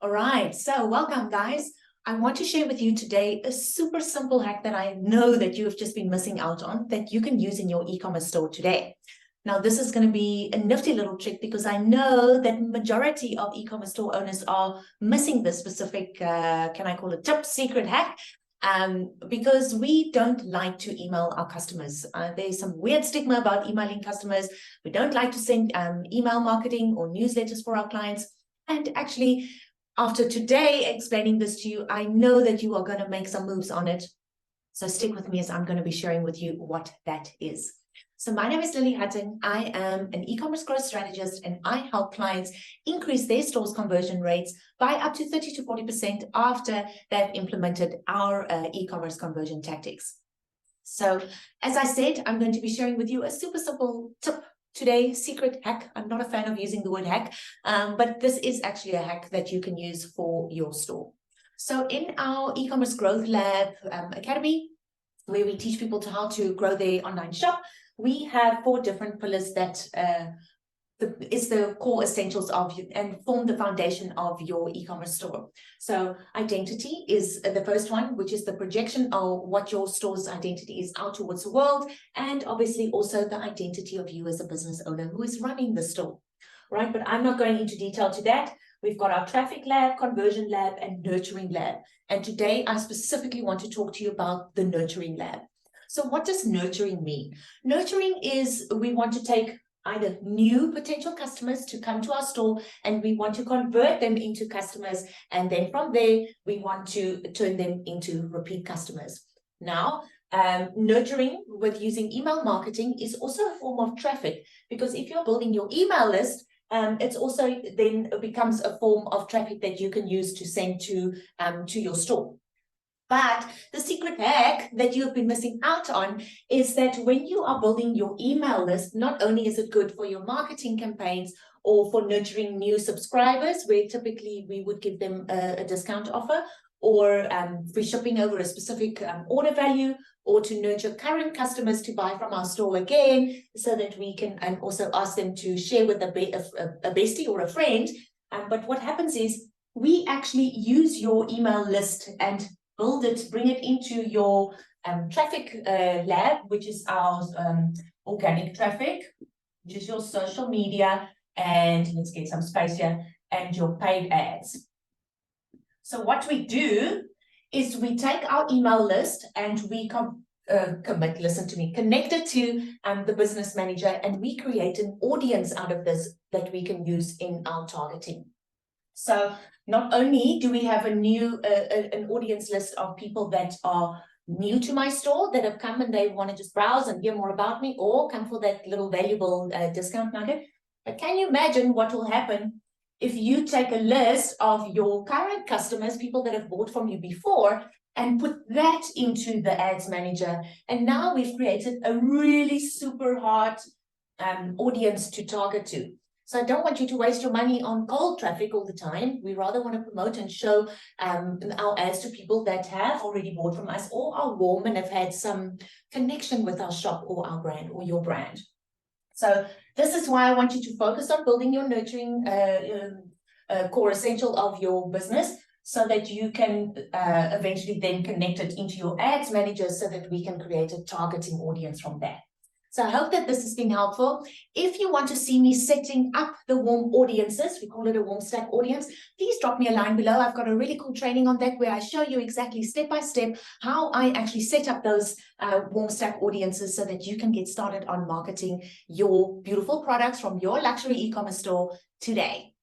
All right, so welcome guys. I want to share with you today a super simple hack that I know that you have just been missing out on that you can use in your e-commerce store today. Now, this is going to be a nifty little trick because I know that majority of e-commerce store owners are missing this specific, can I call it top secret hack? Because we don't like to email our customers. There's some weird stigma about emailing customers. We don't like to send email marketing or newsletters for our clients. And actually, after today explaining this to you, I know that you are going to make some moves on it. So stick with me as I'm going to be sharing with you what that is. So my name is Lily Hutton. I am an e-commerce growth strategist, and I help clients increase their store's conversion rates by up to 30 to 40% after they've implemented our e-commerce conversion tactics. So as I said, I'm going to be sharing with you a super simple tip today, secret hack. I'm not a fan of using the word hack, but this is actually a hack that you can use for your store. So in our e-commerce growth lab academy, where we teach people how to grow their online shop, we have 4 different pillars that is the core essentials of you and form the foundation of your e-commerce store. So identity is the first one, which is the projection of what your store's identity is out towards the world, and obviously also the identity of you as a business owner who is running the store, right? But I'm not going into detail to that. We've got our traffic lab, conversion lab, and nurturing lab. And today I specifically want to talk to you about the nurturing lab. So what does nurturing mean? Nurturing is we want to take either new potential customers to come to our store, and we want to convert them into customers, and then from there we want to turn them into repeat customers. Now, nurturing with using email marketing is also a form of traffic, because if you're building your email list, it's also then becomes a form of traffic that you can use to send to your store. But the secret hack that you've been missing out on is that when you are building your email list, not only is it good for your marketing campaigns or for nurturing new subscribers, where typically we would give them a discount offer, or free shipping over a specific order value, or to nurture current customers to buy from our store again, so that we can also ask them to share with a bestie or a friend. But what happens is we actually use your email list and build it, bring it into your traffic lab, which is our organic traffic, which is your social media, and let's get some space here, and your paid ads. So what we do is we take our email list and we connect it to the business manager, and we create an audience out of this that we can use in our targeting. So not only do we have a new an audience list of people that are new to my store, that have come and they want to just browse and hear more about me, or come for that little valuable discount nugget, but can you imagine what will happen if you take a list of your current customers, people that have bought from you before, and put that into the ads manager? And now we've created a really super hot audience to target to. So I don't want you to waste your money on cold traffic all the time. We rather want to promote and show our ads to people that have already bought from us, or are warm and have had some connection with our shop or our brand or your brand. So this is why I want you to focus on building your nurturing core essential of your business, so that you can eventually then connect it into your ads manager, so that we can create a targeting audience from there. So I hope that this has been helpful. If you want to see me setting up the warm audiences, we call it a warm stack audience, please drop me a line below. I've got a really cool training on that where I show you exactly step by step how I actually set up those warm stack audiences, so that you can get started on marketing your beautiful products from your luxury e-commerce store today.